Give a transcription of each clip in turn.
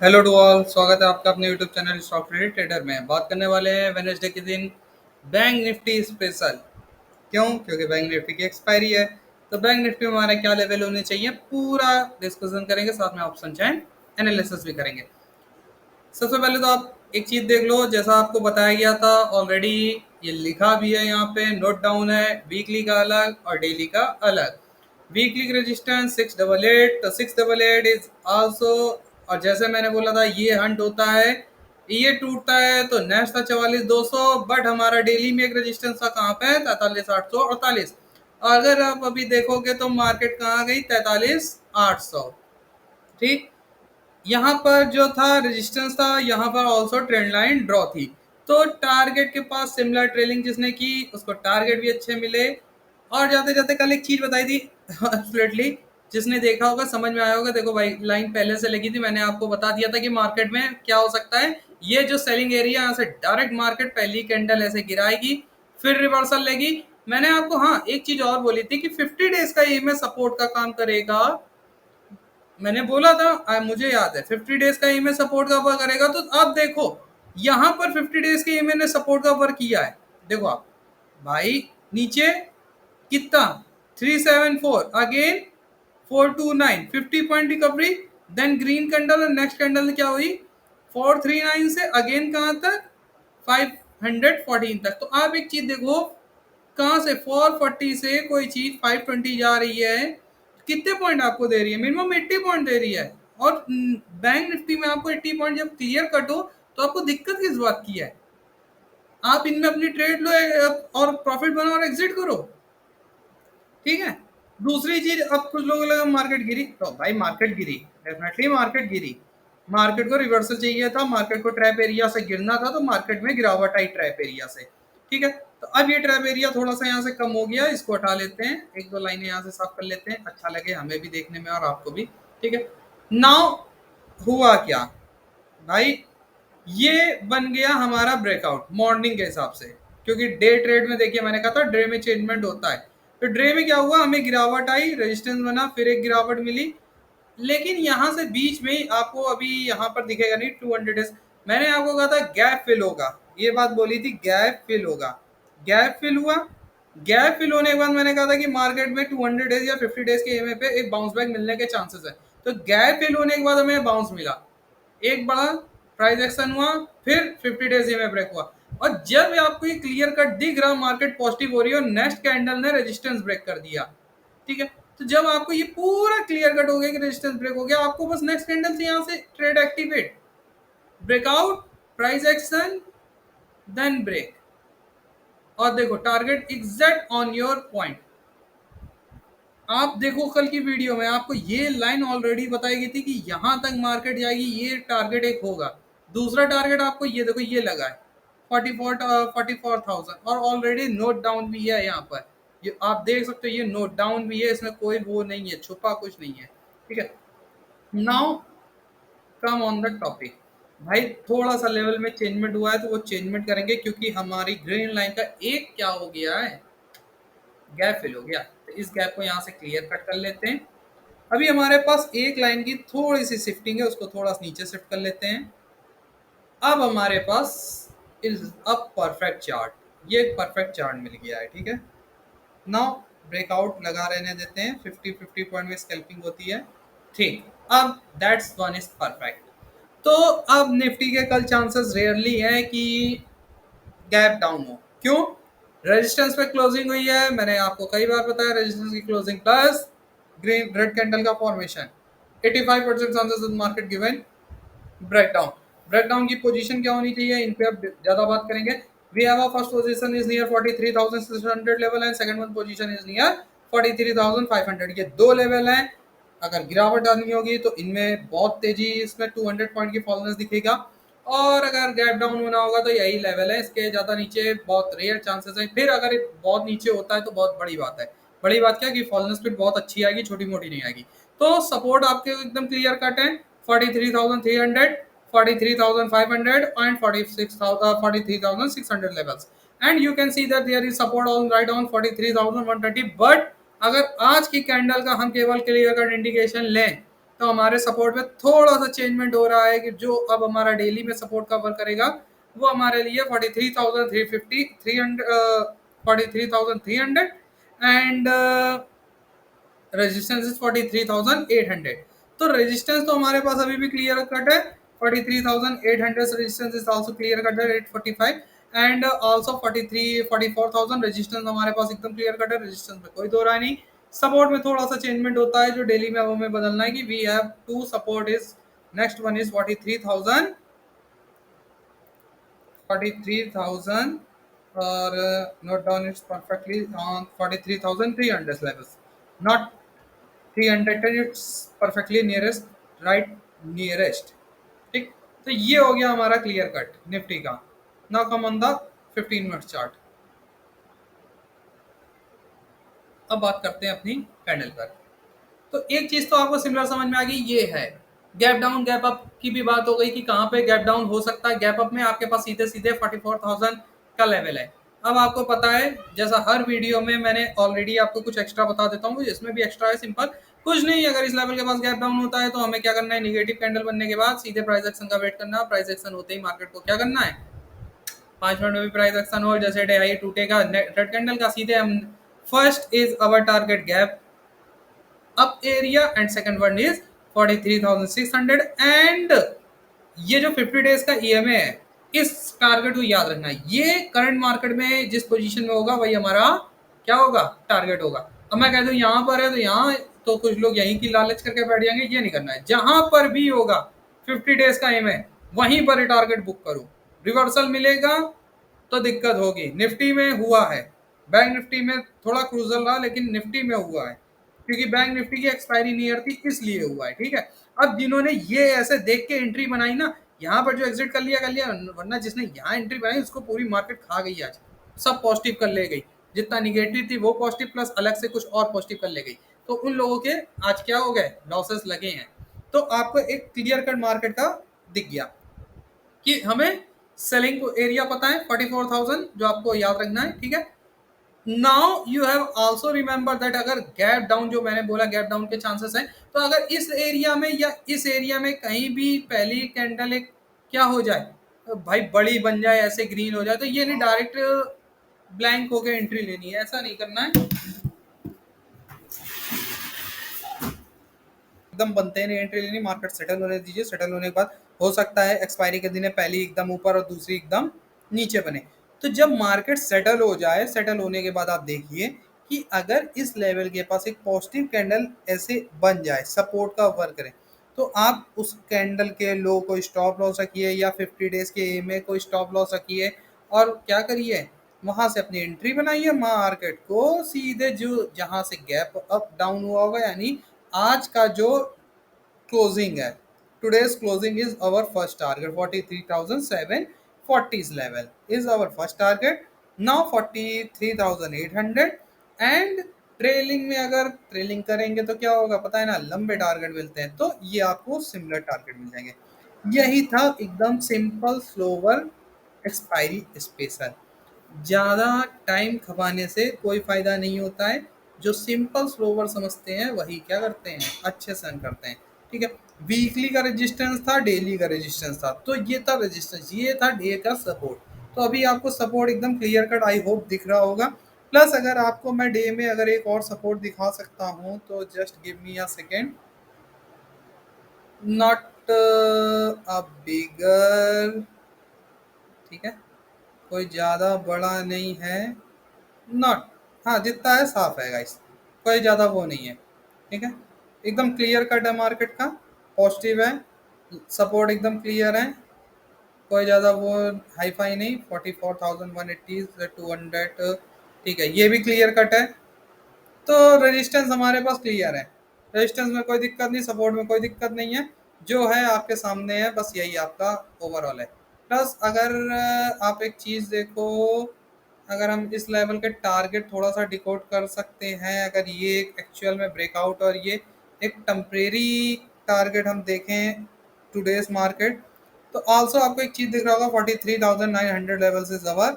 Hello to all, स्वागत है आपका अपने यूट्यूब चैनल स्टॉक ट्रेडर में। बात करने वाले हैं वेडनेसडे के दिन बैंक निफ्टी स्पेशल। क्यों? क्योंकि बैंक निफ्टी की एक्सपायरी है। तो बैंक निफ्टी में हमारे क्या लेवल होने चाहिए, पूरा डिस्कशन करेंगे, साथ में ऑप्शन चैन एनालिसिस भी करेंगे। सबसे पहले तो आप एक चीज देख लो, जैसा आपको बताया गया था ऑलरेडी, ये लिखा भी है यहाँ पे, नोट डाउन है। वीकली का अलग और डेली का अलग। वीकली रेजिस्टेंस 688, तो 688 इज आल्सो, और जैसे मैंने बोला था ये हंट होता है, ये टूटता है तो नेक्स्ट था 44,200, बट हमारा डेली में एक रेजिस्टेंस था कहाँ पे, 43,848। अगर आप अभी देखोगे तो मार्केट कहाँ गई, 43,800। ठीक, यहाँ पर जो था रेजिस्टेंस था, यहाँ पर ऑल्सो ट्रेंड लाइन ड्रॉ थी। तो टारगेट के पास सिमिलर ट्रेलिंग जिसने की, उसको टारगेट भी अच्छे मिले। और जाते जाते कल एक चीज बताई थी एब्सोल्युटली, जिसने देखा होगा समझ में आया होगा। देखो भाई, लाइन पहले से लगी थी, मैंने आपको बता दिया था कि मार्केट में क्या हो सकता है। ये जो सेलिंग एरिया, यहाँ से डायरेक्ट मार्केट पहली कैंडल ऐसे गिराएगी, फिर रिवर्सल लेगी। मैंने आपको हाँ एक चीज और बोली थी कि 50 डेज का ये में सपोर्ट का काम करेगा। मैंने बोला था, मुझे याद है, 50 डेज का ईमेल सपोर्ट का वर्क करेगा। तो आप देखो यहाँ पर 50 डेज के ईमेल ने सपोर्ट का वर्क किया है। देखो आप भाई, नीचे कितना, 374, again 429, 50 point recovery. Then green candle और नेक्स्ट कैंडल क्या हुई, 439 से अगेन कहाँ तक, 514 तक। तो आप एक चीज देखो, कहाँ से 440 से कोई चीज 520 जा रही है, कितने पॉइंट आपको दे रही है, मिनिमम 80 पॉइंट दे रही है। और बैंक निफ्टी में आपको 80 पॉइंट जब क्लियर कट हो, तो आपको दिक्कत किस बात की है। आप इनमें अपनी ट्रेड लो और प्रॉफिट बनाओ और एग्जिट करो। ठीक है। दूसरी चीज, अब कुछ लोगों लगा मार्केट गिरी, तो भाई मार्केट गिरी, डेफिनेटली मार्केट गिरी। मार्केट को रिवर्सल चाहिए था, मार्केट को ट्रैप एरिया से गिरना था, तो मार्केट में गिरावट आई ट्रैप एरिया से। ठीक है। तो अब ये ट्रैप एरिया थोड़ा सा यहाँ से कम हो गया, इसको हटा लेते हैं, एक दो लाइनें यहाँ से साफ कर लेते हैं, अच्छा लगे हमें भी देखने में और आपको भी। ठीक है। नाउ हुआ क्या भाई, ये बन गया हमारा ब्रेकआउट मॉर्निंग के हिसाब से। क्योंकि डे ट्रेड में देखिए, मैंने कहा था डे में चेंजमेंट होता है। तो डे में क्या हुआ, हमें गिरावट आई, रेजिस्टेंस बना, फिर एक गिरावट मिली। लेकिन यहाँ से बीच में आपको अभी यहाँ पर दिखेगा नहीं 200 डेज। मैंने आपको कहा था गैप फिल होगा, ये बात बोली थी, गैप फिल होगा। गैप फिल हुआ। गैप फिल होने के बाद मैंने कहा था कि मार्केट में 200 डेज या 50 डेज के ईएमए पे एक बाउंस बैक मिलने के चांसेस है। तो गैप फिल होने के बाद हमें बाउंस मिला, एक बड़ा प्राइस एक्शन हुआ, फिर 50 डेज में ब्रेक हुआ। और जब आपको ये क्लियर कट दिख रहा मार्केट पॉजिटिव हो रही है, और नेक्स्ट कैंडल ने रेजिस्टेंस ब्रेक कर दिया। ठीक है। तो जब आपको ये पूरा क्लियर कट हो गया कि रेजिस्टेंस ब्रेक हो गया, आपको बस नेक्स्ट कैंडल से यहाँ से trade activate, breakout, price action, then break. और देखो target exact on your point. आप देखो कल की वीडियो में आपको ये लाइन ऑलरेडी बताई गई थी कि यहां तक मार्केट जाएगी, ये टारगेट एक होगा। दूसरा टारगेट आपको ये देखो, ये लगा है 44,000, और ऑलरेडी नोट डाउन भी है यहाँ पर। ये आप देख सकते हो, ये नोट डाउन भी है, इसमें कोई वो नहीं है, छुपा कुछ नहीं है। ठीक है। Now come on the topic. भाई थोड़ा सा लेवल में चेंजमेंट हुआ है, तो वो चेंजमेंट करेंगे, क्योंकि हमारी ग्रीन लाइन का एक क्या हो गया है, गैप फिल हो गया। तो इस गैप को यहाँ से क्लियर कट कर लेते हैं। अभी हमारे पास एक लाइन की थोड़ी सी शिफ्टिंग है, उसको थोड़ा सा नीचे शिफ्ट कर लेते हैं। अब हमारे पास इज अ परफेक्ट चार्ट, ये एक परफेक्ट चार्ट मिल गया है। ठीक है। नाउ ब्रेकआउट लगा रहने देते हैं, 50 पॉइंट में स्कैल्पिंग होती है। ठीक, अब दैट्स वन इज परफेक्ट। तो अब निफ्टी के कल चांसेस रेयरली है कि गैप डाउन हो। क्यों? रेजिस्टेंस पे क्लोजिंग हुई है, मैंने आपको कई बार बताया, रेजिस्टेंस की closing plus green red candle का formation, 85% chances market given breakdown. Breakdown की पोजीशन क्या होनी चाहिए, इन पे अब ज्यादा बात करेंगे। We have a first position is near 43,600 level and second one position is near 43,500। ये दो लेवल हैं। अगर गिरावट आनी होगी तो इनमें बहुत तेजी, इसमें 200 पॉइंट की फॉलनेस दिखेगा। और अगर गैप डाउन होना होगा तो यही लेवल है, इसके ज़्यादा नीचे बहुत रेयर चांसेस है। फिर अगर बहुत नीचे होता है तो बहुत बड़ी बात है। बड़ी बात क्या कि फॉलनेस स्पीड बहुत अच्छी आएगी, छोटी मोटी नहीं आएगी। तो सपोर्ट आपके एकदम क्लियर कट है, 43,300, 43,500 and 43,600 levels. And you can see that there is support all right on 43,120. But अगर आज की कैंडल का हम केवल क्लियर कट इंडिकेशन लें, तो हमारे सपोर्ट में थोड़ा सा चेंजमेंट हो रहा है कि जो अब हमारा डेली में सपोर्ट कवर करेगा वो हमारे लिए 43,350 300 43,300 एंड रेजिस्टेंस इज 43,800। तो रेजिस्टेंस तो हमारे पास अभी भी क्लियर कट है, 43,800 resistance is also clear cut है 845 एंड आल्सो 44,000 रेजिस्टेंस हमारे पास एकदम क्लियर कट है, रेजिस्टेंस में कोई दो राय नहीं। सपोर्ट में थोड़ा सा चेंजमेंट होता है जो डेली में अब हमें बदलना है कि we have two support is next one is 43,000 or note down it perfectly on 43,300 levels, not 300, it's perfectly nearest, right nearest। ठीक, तो ये हो गया हमारा क्लियर कट निफ्टी का। Now come on the 15 minute chart. अब बात करते हैं अपनी कैंडल पर। तो एक चीज तो आपको सिमिलर समझ में आ गई, ये है गैप डाउन गैप अप की भी बात हो गई कि कहाँ पे गैप डाउन हो सकता है। गैप अप में आपके पास सीधे सीधे 44,000 का लेवल है। अब आपको पता है जैसा हर वीडियो में मैंने ऑलरेडी आपको कुछ एक्स्ट्रा बता देता हूँ, इसमें भी एक्स्ट्रा है, सिंपल कुछ नहीं। अगर इस लेवल के पास गैप डाउन होता है तो हमें क्या करना है, निगेटिव कैंडल बनने के बाद सीधे प्राइस एक्शन का वेट करना है। प्राइस एक्शन होते ही मार्केट को क्या करना है, 5 मिनट में भी प्राइस एक्शन हो, जैसे डे टूटेगा रेड कैंडल का सीधे हम first is our target gap up area and second one is 43,600 and ये जो 50 डेज का ईएमए है इस टारगेट को याद रखना है। ये करंट मार्केट में जिस पोजीशन में होगा वही हमारा क्या होगा, टारगेट होगा। अब मैं कह दूं यहाँ पर है तो यहाँ, तो कुछ लोग यहीं की लालच करके बैठ जाएंगे, ये नहीं करना है। जहां पर भी होगा 50 डेज का ईएमए वहीं पर टारगेट बुक करो। रिवर्सल मिलेगा तो दिक्कत होगी। निफ्टी में हुआ है, बैंक निफ्टी में थोड़ा क्रूजल रहा लेकिन निफ्टी में हुआ है क्योंकि बैंक निफ्टी की एक्सपायरी नियर थी इसलिए हुआ है। ठीक है, अब जिन्होंने ये ऐसे देख के एंट्री बनाई ना, यहाँ पर जो एग्जिट कर लिया, वरना जिसने यहाँ एंट्री बनाई उसको पूरी मार्केट खा गई आज, सब पॉजिटिव कर ले गई। जितना निगेटिव थी वो पॉजिटिव प्लस अलग से कुछ और पॉजिटिव कर ले गई। तो उन लोगों के आज क्या हो गए, लॉसेस लगे हैं। तो आपको एक क्लियर कट मार्केट का दिख गया कि हमें सेलिंग एरिया पता है 44,000 जो आपको याद रखना है। ठीक है, now you have also remember that अगर गैप डाउन जो मैंने बोला गैप डाउन के चांसेस हैं, तो अगर इस एरिया में या इस एरिया में कहीं भी पहली कैंडल एक क्या हो जाए, तो भाई बड़ी बन जाए, ऐसे ग्रीन हो जाए, तो ये नहीं डायरेक्ट ब्लैंक होकर एंट्री लेनी है, ऐसा नहीं करना है। एकदम बनते नहीं एंट्री लेनी, मार्केट सेटल होने दीजिए। सेटल होने के बाद हो सकता है एक्सपायरी के दिन पहली एकदम ऊपर और दूसरी एकदम नीचे बने। तो जब मार्केट सेटल हो जाए, सेटल होने के बाद आप देखिए कि अगर इस लेवल के पास एक पॉजिटिव कैंडल ऐसे बन जाए, सपोर्ट का वर्क करे, तो आप उस कैंडल के लो को स्टॉप लॉस रखिए या 50 डेज के एमए को स्टॉप लॉस रखिए और क्या करिए, वहां से अपनी एंट्री बनाइए। मार्केट को सीधे जो जहां से गैप अप डाउन हुआ होगा, यानी आज का जो क्लोजिंग है, today's closing is our first target 43,740 level is our first target। now 43,800 and trailing में अगर ट्रेलिंग करेंगे तो क्या होगा पता है ना, लंबे टारगेट मिलते हैं, तो ये आपको सिमिलर टारगेट मिल जाएंगे। यही था एकदम सिंपल स्लोवर एक्सपायरी स्पेशल। ज़्यादा टाइम खपाने से कोई फ़ायदा नहीं होता है। जो सिंपल स्लोवर समझते हैं वही क्या करते हैं, अच्छे से अर्न करते हैं। ठीक है, वीकली का रेजिस्टेंस था, डेली का रेजिस्टेंस था, तो ये था रेजिस्टेंस, ये था डे का सपोर्ट। तो अभी आपको सपोर्ट एकदम क्लियर कट आई होप दिख रहा होगा। प्लस अगर आपको मैं डे में अगर एक और सपोर्ट दिखा सकता हूँ तो just give me a second. Not a bigger, ठीक है, कोई ज़्यादा बड़ा नहीं है, नॉट, हाँ जितना है साफ है गाइस, कोई ज़्यादा वो नहीं है। ठीक है, एकदम क्लियर कट है मार्केट का, पॉजिटिव है, सपोर्ट एकदम क्लियर है, कोई ज़्यादा वो हाई फाई नहीं, 44,180 200। ठीक है, ये भी क्लियर कट है। तो रेजिस्टेंस हमारे पास क्लियर है, रेजिस्टेंस में कोई दिक्कत नहीं, सपोर्ट में कोई दिक्कत नहीं है, जो है आपके सामने है, बस यही आपका ओवरऑल है। प्लस अगर आप एक चीज़ देखो, अगर हम इस लेवल के टारगेट थोड़ा सा डिकोड कर सकते हैं, अगर ये एक एक्चुअल में ब्रेकआउट और ये एक टेम्परेरी टारगेट हम देखें टुडेज मार्केट, तो आल्सो आपको एक चीज़ दिख रहा होगा 43,900 लेवल्स इज अवर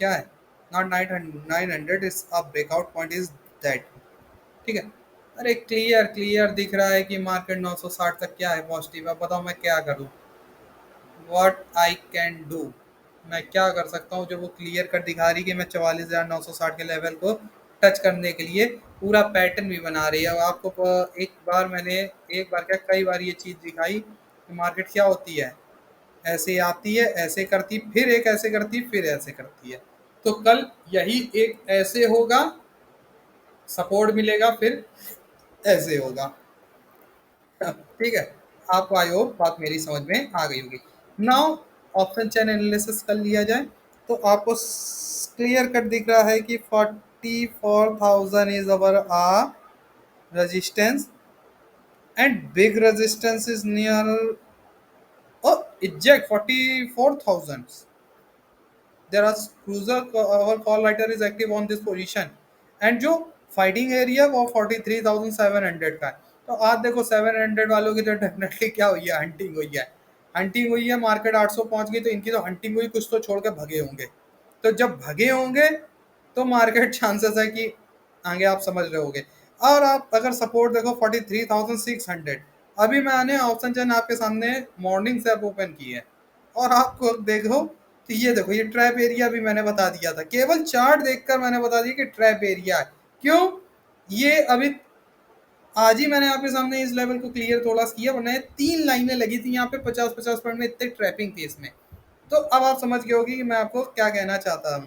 क्या है, not 900 is a breakout point is that. ठीक है, अरे क्लियर क्लियर दिख रहा है कि मार्केट 960 तक क्या है पॉजिटिव। अब बताओ मैं क्या करूं, व्हाट आई कैन डू। मैं क्या कर सकता हूँ, जो वो क्लियर कर दिखा रही कि मैं 44,960 के लेवल को टच करने के लिए पूरा पैटर्न भी बना रही है। अब आपको एक बार मैंने, एक बार क्या कई बार ये चीज़ दिखाई कि मार्केट क्या होती है, ऐसे आती है, ऐसे करती, फिर एक ऐसे करती, फिर ऐसे करती है। तो कल यही एक ऐसे होगा, सपोर्ट मिलेगा, फिर ऐसे होगा। ठीक है, आपको आई होप बात मेरी समझ में आ गई होगी। नाउ ऑप्शन चेन एनालिसिस कर लिया जाए तो आपको क्लियर कट दिख रहा है कि 44,000 is our uh resistance and big resistance is near, oh eject 44,000. There are cruiser, our call writer is active on this position and जो फाइटिंग एरिया वो 43,700 का है। तो आज देखो 700 वालों की तो डेफिनेटली क्या हुई है, हंटिंग हुई है। हंटिंग हुई है, मार्केट 800 पहुंच गई तो इनकी तो हंटिंग हुई, कुछ तो छोड़ के भगे होंगे। तो जब भगे होंगे तो मार्केट चांसेस है कि आगे आप समझ रहे होगे। और आप अगर सपोर्ट देखो 43,600, अभी मैंने ऑप्शन चेन आपके सामने मॉर्निंग से ओपन की है और आपको देखो तो ये देखो ये ट्रैप एरिया भी मैंने बता दिया था, केवल चार्ट देखकर मैंने बता दिया कि ट्रैप एरिया है। क्यों, ये अभी आज ही मैंने आपके सामने इस लेवल को क्लियर थोड़ा किया, वरना ये 3 लाइनें लगी थी यहाँ पे 50-50 पॉइंट में, इतने ट्रैपिंग थी इसमें। तो अब आप समझ गए होगी कि मैं आपको क्या कहना चाहता हूँ।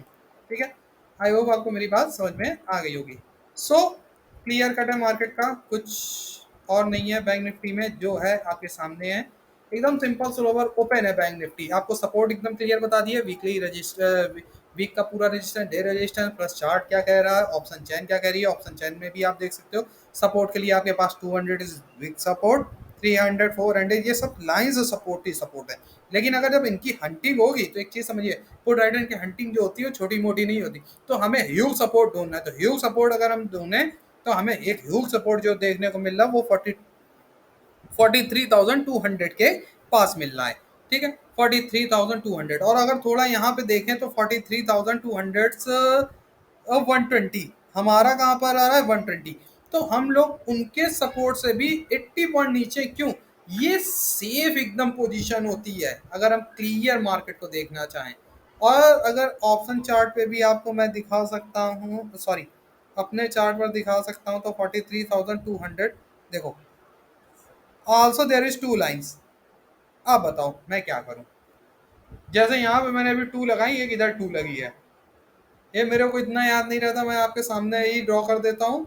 ठीक है, आई होप आपको मेरी बात समझ में आ गई होगी। सो क्लियर कट है मार्केट का, कुछ और नहीं है। बैंक निफ्टी में जो है आपके सामने है, एकदम सिंपल स्लोवर ओपन है बैंक निफ्टी। आपको सपोर्ट एकदम क्लियर बता दिए, वीकली रजिस्टर, वीक का पूरा register, day register plus chart क्या कह रहा है, ऑप्शन चैन क्या कह रही है। ऑप्शन चैन में भी आप देख सकते हो सपोर्ट के लिए आपके पास 200 इज वीक सपोर्ट, 300 400 ये सब लाइंस सपोर्ट ही सपोर्ट है। लेकिन अगर जब इनकी हंटिंग होगी तो एक चीज समझिए, पुट राइडर की हंटिंग जो होती है छोटी मोटी नहीं होती। तो हमें ह्यूज सपोर्ट ढूंढना है, तो ह्यूज सपोर्ट अगर हम ढूंढे तो हमें एक ह्यूज सपोर्ट जो देखने को मिल रहा है वो 43,200 के पास मिल रहा है। ठीक है, 43,200। और अगर थोड़ा यहाँ पे देखें तो 43,200 120 हमारा कहाँ पर आ रहा है, 120। तो हम लोग उनके सपोर्ट से भी 80 पॉइंट नीचे क्यों, ये सेफ एकदम पोजीशन होती है अगर हम क्लियर मार्केट को देखना चाहें। और अगर ऑप्शन चार्ट पे भी आपको मैं दिखा सकता हूँ, सॉरी अपने चार्ट पर दिखा सकता हूँ, तो 43,200 देखो, also there is two lines. अब बताओ मैं क्या करूं, जैसे यहाँ पे मैंने अभी टू लगाई, एक इधर टू लगी है। ये मेरे को इतना याद नहीं रहता, मैं आपके सामने ही ड्रॉ कर देता हूँ।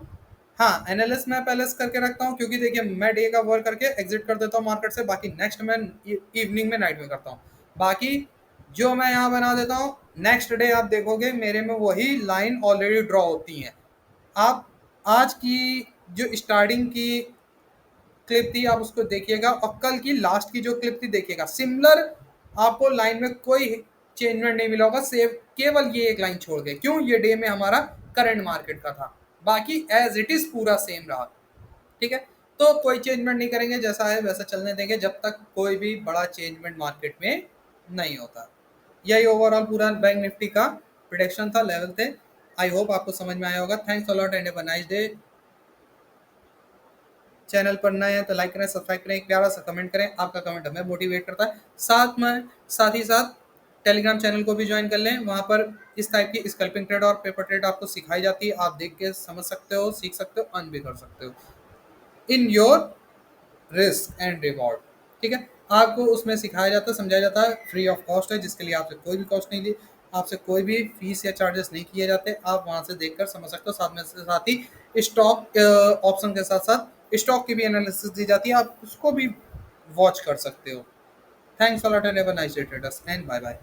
हाँ, एनालिस्ट मैं पहले से करके रखता हूँ, क्योंकि देखिए मैं डे का वर्क करके एग्जिट कर देता हूँ मार्केट से, बाकी नेक्स्ट मैं इवनिंग में, नाइट में करता हूँ। बाकी जो मैं यहाँ बना देता हूँ, नेक्स्ट डे आप देखोगे मेरे में वही लाइन ऑलरेडी ड्रॉ होती हैं। आप आज की जो स्टार्टिंग की क्लिप थी आप उसको देखिएगा, और कल की लास्ट की जो क्लिप थी देखिएगा, सिमिलर आपको लाइन में कोई चेंजमेंट नहीं मिला होगा, सेव केवल ये एक लाइन छोड़ के। क्यों, ये डे में हमारा करंट मार्केट का था, बाकी एज इट इज पूरा सेम रहा। ठीक है, तो कोई चेंजमेंट नहीं करेंगे, जैसा है वैसा चलने देंगे जब तक कोई भी बड़ा चेंजमेंट मार्केट में नहीं होता। यही ओवरऑल पूरा बैंक निफ्टी का प्रोडिक्शन था, लेवल थे। आई होप आपको समझ में आया होगा। Thanks a lot and have a nice day. Channel पर नए हैं तो लाइक करें, सब्सक्राइब करें, एक प्यारा सा कमेंट करें, आपका कमेंट हमें मोटिवेट करता है। साथ ही साथ टेलीग्राम चैनल को भी ज्वाइन कर लें, वहाँ पर इस टाइप की स्कल्पिंग ट्रेड और पेपर ट्रेड आपको सिखाई जाती है। आप देख के समझ सकते हो, सीख सकते हो, अर्न भी कर सकते हो in your risk and reward. ठीक है, आपको उसमें सिखाया जाता है, समझाया जाता है, फ्री ऑफ कॉस्ट है, जिसके लिए आपसे कोई भी कॉस्ट नहीं ली, आपसे कोई भी फीस या चार्जेस नहीं किए जाते। आप वहाँ से देखकर समझ सकते हो। साथ में साथ ही स्टॉक ऑप्शन के साथ साथ स्टॉक की भी एनालिसिस दी जाती है, आप उसको भी वॉच कर सकते हो। Thanks a lot and have a nice day traders, and bye bye.